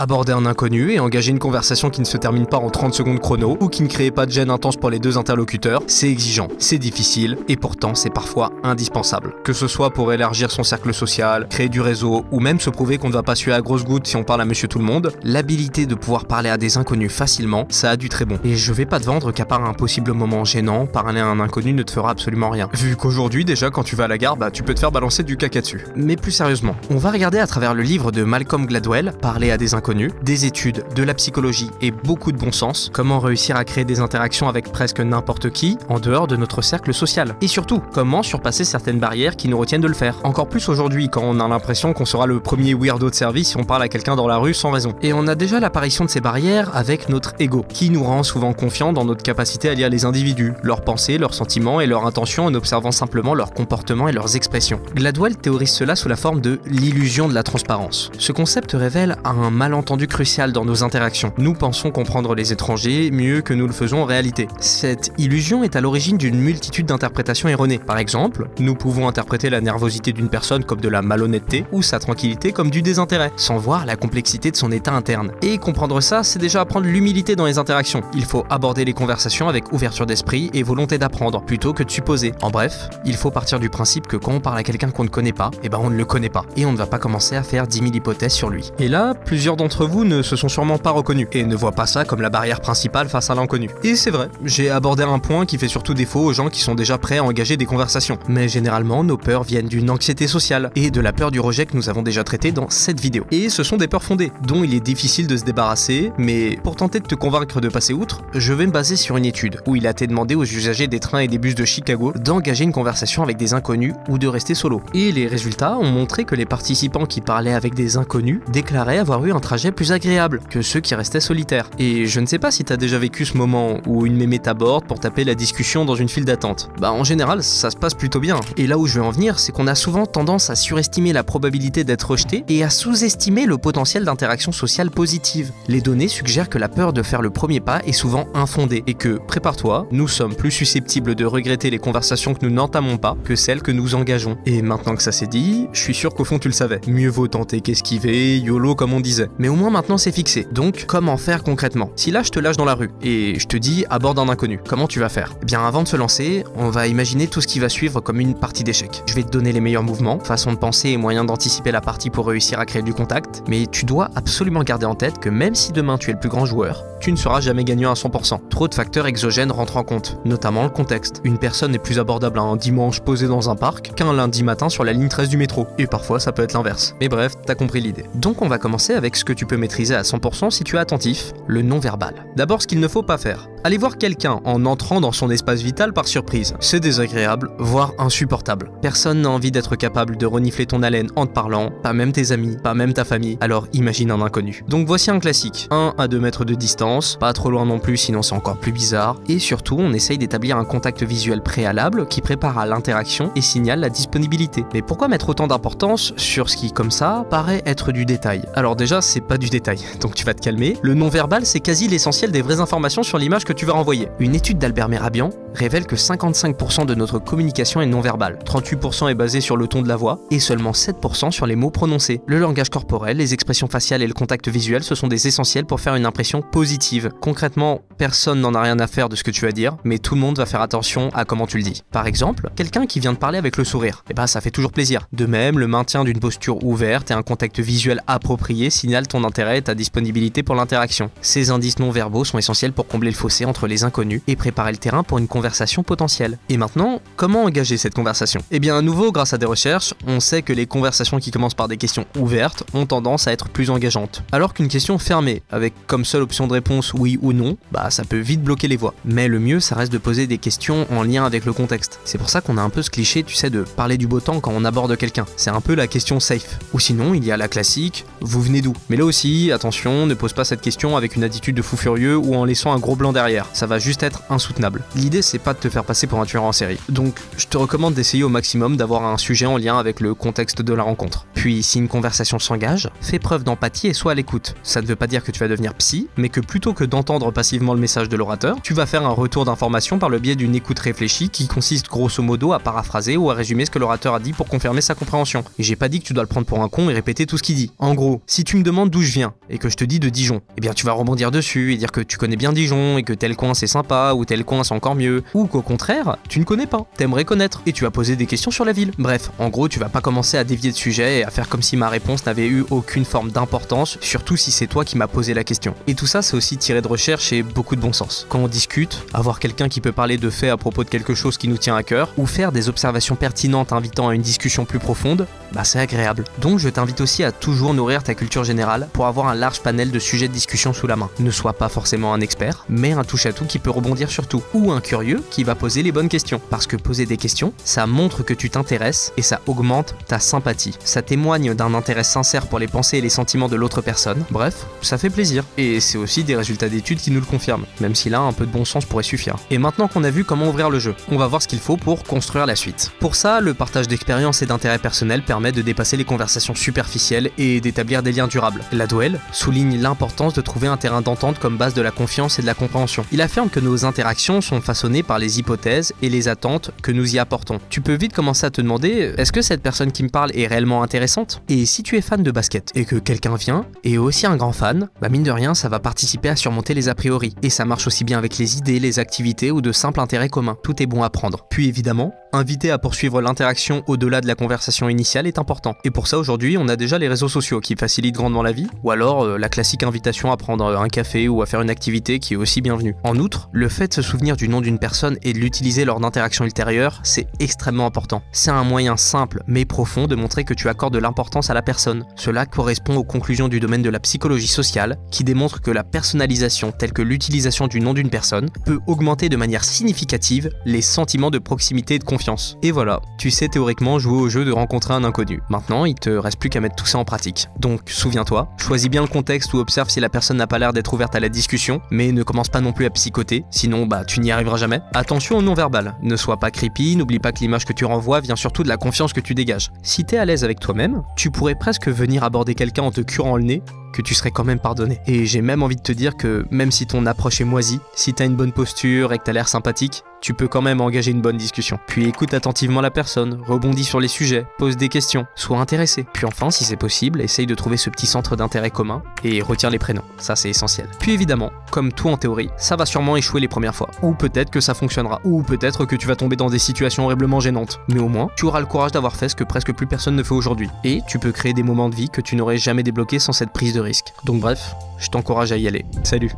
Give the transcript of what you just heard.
Aborder un inconnu et engager une conversation qui ne se termine pas en 30 secondes chrono ou qui ne crée pas de gêne intense pour les deux interlocuteurs, c'est exigeant, c'est difficile et pourtant c'est parfois indispensable. Que ce soit pour élargir son cercle social, créer du réseau ou même se prouver qu'on ne va pas suer à grosses gouttes si on parle à monsieur tout le monde, l'habilité de pouvoir parler à des inconnus facilement, ça a du très bon. Et je vais pas te vendre qu'à part un possible moment gênant, parler à un inconnu ne te fera absolument rien. Vu qu'aujourd'hui déjà quand tu vas à la gare, tu peux te faire balancer du caca dessus. Mais plus sérieusement, on va regarder à travers le livre de Malcolm Gladwell, Parler à des inconnus, des études, de la psychologie et beaucoup de bon sens, comment réussir à créer des interactions avec presque n'importe qui en dehors de notre cercle social. Et surtout, comment surpasser certaines barrières qui nous retiennent de le faire. Encore plus aujourd'hui quand on a l'impression qu'on sera le premier weirdo de service si on parle à quelqu'un dans la rue sans raison. Et on a déjà l'apparition de ces barrières avec notre ego, qui nous rend souvent confiants dans notre capacité à lire les individus, leurs pensées, leurs sentiments et leurs intentions en observant simplement leurs comportements et leurs expressions. Gladwell théorise cela sous la forme de l'illusion de la transparence. Ce concept révèle un malentendu crucial dans nos interactions. Nous pensons comprendre les étrangers mieux que nous le faisons en réalité. Cette illusion est à l'origine d'une multitude d'interprétations erronées. Par exemple, nous pouvons interpréter la nervosité d'une personne comme de la malhonnêteté ou sa tranquillité comme du désintérêt, sans voir la complexité de son état interne. Et comprendre ça, c'est déjà apprendre l'humilité dans les interactions. Il faut aborder les conversations avec ouverture d'esprit et volonté d'apprendre, plutôt que de supposer. En bref, il faut partir du principe que quand on parle à quelqu'un qu'on ne connaît pas, on ne le connaît pas. Et on ne va pas commencer à faire 10 000 hypothèses sur lui. Et là, plusieurs d'entre vous ne se sont sûrement pas reconnus, et ne voient pas ça comme la barrière principale face à l'inconnu. Et c'est vrai, j'ai abordé un point qui fait surtout défaut aux gens qui sont déjà prêts à engager des conversations. Mais généralement, nos peurs viennent d'une anxiété sociale, et de la peur du rejet que nous avons déjà traité dans cette vidéo. Et ce sont des peurs fondées, dont il est difficile de se débarrasser, mais pour tenter de te convaincre de passer outre, je vais me baser sur une étude, où il a été demandé aux usagers des trains et des bus de Chicago d'engager une conversation avec des inconnus ou de rester solo. Et les résultats ont montré que les participants qui parlaient avec des inconnus déclaraient avoir eu un trajet plus agréable que ceux qui restaient solitaires. Et je ne sais pas si t'as déjà vécu ce moment où une mémé t'aborde pour taper la discussion dans une file d'attente. En général, ça se passe plutôt bien. Et là où je veux en venir, c'est qu'on a souvent tendance à surestimer la probabilité d'être rejeté et à sous-estimer le potentiel d'interaction sociale positive. Les données suggèrent que la peur de faire le premier pas est souvent infondée et que, prépare-toi, nous sommes plus susceptibles de regretter les conversations que nous n'entamons pas que celles que nous engageons. Et maintenant que ça c'est dit, je suis sûr qu'au fond tu le savais. Mieux vaut tenter qu'esquiver, YOLO comme on disait. Mais au moins maintenant c'est fixé. Donc, comment faire concrètement? Si là je te lâche dans la rue et je te dis aborde un inconnu, comment tu vas faire? Avant de se lancer, on va imaginer tout ce qui va suivre comme une partie d'échecs. Je vais te donner les meilleurs mouvements, façons de penser et moyens d'anticiper la partie pour réussir à créer du contact, mais tu dois absolument garder en tête que même si demain tu es le plus grand joueur, tu ne seras jamais gagnant à 100%. Trop de facteurs exogènes rentrent en compte, notamment le contexte. Une personne est plus abordable un dimanche posé dans un parc qu'un lundi matin sur la ligne 13 du métro. Et parfois ça peut être l'inverse. Mais bref, t'as compris l'idée. Donc on va commencer avec ce que tu peux maîtriser à 100% si tu es attentif, le non-verbal. D'abord ce qu'il ne faut pas faire. Aller voir quelqu'un en entrant dans son espace vital par surprise. C'est désagréable, voire insupportable. Personne n'a envie d'être capable de renifler ton haleine en te parlant, pas même tes amis, pas même ta famille. Alors imagine un inconnu. Donc voici un classique. 1 à 2 mètres de distance, pas trop loin non plus sinon c'est encore plus bizarre. Et surtout on essaye d'établir un contact visuel préalable qui prépare à l'interaction et signale la disponibilité. Mais pourquoi mettre autant d'importance sur ce qui comme ça paraît être du détail? Alors déjà c'est pas du détail, donc tu vas te calmer. Le non-verbal c'est quasi l'essentiel des vraies informations sur l'image que tu vas renvoyer. Une étude d'Albert Mehrabian révèle que 55% de notre communication est non-verbale, 38% est basée sur le ton de la voix et seulement 7% sur les mots prononcés. Le langage corporel, les expressions faciales et le contact visuel, ce sont des essentiels pour faire une impression positive. Concrètement, personne n'en a rien à faire de ce que tu vas dire, mais tout le monde va faire attention à comment tu le dis. Par exemple, quelqu'un qui vient de parler avec le sourire, ça fait toujours plaisir. De même, le maintien d'une posture ouverte et un contact visuel approprié signalent ton intérêt et ta disponibilité pour l'interaction. Ces indices non-verbaux sont essentiels pour combler le fossé entre les inconnus et préparer le terrain pour une conversation potentielle. Et maintenant, comment engager cette conversation? À nouveau, grâce à des recherches, on sait que les conversations qui commencent par des questions ouvertes ont tendance à être plus engageantes. Alors qu'une question fermée, avec comme seule option de réponse oui ou non, ça peut vite bloquer les voix. Mais le mieux, ça reste de poser des questions en lien avec le contexte. C'est pour ça qu'on a un peu ce cliché, tu sais, de parler du beau temps quand on aborde quelqu'un. C'est un peu la question safe. Ou sinon, il y a la classique, vous venez d'où? Mais là aussi, attention, ne pose pas cette question avec une attitude de fou furieux ou en laissant un gros blanc derrière. derrière, ça va juste être insoutenable. L'idée c'est pas de te faire passer pour un tueur en série. Donc je te recommande d'essayer au maximum d'avoir un sujet en lien avec le contexte de la rencontre. Puis si une conversation s'engage, fais preuve d'empathie et sois à l'écoute. Ça ne veut pas dire que tu vas devenir psy, mais que plutôt que d'entendre passivement le message de l'orateur, tu vas faire un retour d'information par le biais d'une écoute réfléchie qui consiste grosso modo à paraphraser ou à résumer ce que l'orateur a dit pour confirmer sa compréhension. Et j'ai pas dit que tu dois le prendre pour un con et répéter tout ce qu'il dit. En gros, si tu me demandes d'où je viens et que je te dis de Dijon, eh bien tu vas rebondir dessus et dire que tu connais bien Dijon et que tel coin c'est sympa ou tel coin c'est encore mieux, ou qu'au contraire, tu ne connais pas, t'aimerais connaître et tu vas poser des questions sur la ville. Bref, en gros, tu vas pas commencer à dévier de sujet et à faire comme si ma réponse n'avait eu aucune forme d'importance, surtout si c'est toi qui m'as posé la question. Et tout ça, c'est aussi tiré de recherche et beaucoup de bon sens. Quand on discute, avoir quelqu'un qui peut parler de faits à propos de quelque chose qui nous tient à cœur, ou faire des observations pertinentes invitant à une discussion plus profonde, bah c'est agréable. Donc je t'invite aussi à toujours nourrir ta culture générale pour avoir un large panel de sujets de discussion sous la main. Ne sois pas forcément un expert, mais un touche-à-tout qui peut rebondir sur tout, ou un curieux qui va poser les bonnes questions. Parce que poser des questions, ça montre que tu t'intéresses et ça augmente ta sympathie. Ça témoigne d'un intérêt sincère pour les pensées et les sentiments de l'autre personne. Bref, ça fait plaisir. Et c'est aussi des résultats d'études qui nous le confirment, même si là un peu de bon sens pourrait suffire. Et maintenant qu'on a vu comment ouvrir le jeu, on va voir ce qu'il faut pour construire la suite. Pour ça, le partage d'expériences et d'intérêts personnels permet de dépasser les conversations superficielles et d'établir des liens durables. Ladwell souligne l'importance de trouver un terrain d'entente comme base de la confiance et de la compréhension. Il affirme que nos interactions sont façonnées par les hypothèses et les attentes que nous y apportons. Tu peux vite commencer à te demander, est-ce que cette personne qui me parle est réellement intéressante? Et si tu es fan de basket et que quelqu'un vient et est aussi un grand fan, bah mine de rien ça va participer à surmonter les a priori. Et ça marche aussi bien avec les idées, les activités ou de simples intérêts communs. Tout est bon à prendre. Puis évidemment, inviter à poursuivre l'interaction au-delà de la conversation initiale est important. Et pour ça aujourd'hui, on a déjà les réseaux sociaux qui facilitent grandement la vie, ou alors la classique invitation à prendre un café ou à faire une activité qui est aussi bienvenue. En outre, le fait de se souvenir du nom d'une personne et de l'utiliser lors d'interactions ultérieures, c'est extrêmement important. C'est un moyen simple mais profond de montrer que tu accordes de l'importance à la personne. Cela correspond aux conclusions du domaine de la psychologie sociale qui démontrent que la personnalisation telle que l'utilisation du nom d'une personne peut augmenter de manière significative les sentiments de proximité et de confiance. Et voilà, tu sais théoriquement jouer au jeu de rencontrer un inconnu. Maintenant, il te reste plus qu'à mettre tout ça en pratique. Donc souviens-toi, choisis bien le contexte ou observe si la personne n'a pas l'air d'être ouverte à la discussion, mais ne commence pas non plus à psychoter, sinon bah tu n'y arriveras jamais. Attention au non-verbal, ne sois pas creepy, n'oublie pas que l'image que tu renvoies vient surtout de la confiance que tu dégages. Si t'es à l'aise avec toi-même, tu pourrais presque venir aborder quelqu'un en te curant le nez, que tu serais quand même pardonné. Et j'ai même envie de te dire que même si ton approche est moisie, si t'as une bonne posture et que t'as l'air sympathique, tu peux quand même engager une bonne discussion. Puis écoute attentivement la personne, rebondis sur les sujets, pose des questions, sois intéressé. Puis enfin, si c'est possible, essaye de trouver ce petit centre d'intérêt commun et retiens les prénoms, ça c'est essentiel. Puis évidemment, comme tout en théorie, ça va sûrement échouer les premières fois. Ou peut-être que ça fonctionnera, ou peut-être que tu vas tomber dans des situations horriblement gênantes. Mais au moins, tu auras le courage d'avoir fait ce que presque plus personne ne fait aujourd'hui. Et tu peux créer des moments de vie que tu n'aurais jamais débloqués sans cette prise de risque. Donc bref, je t'encourage à y aller. Salut!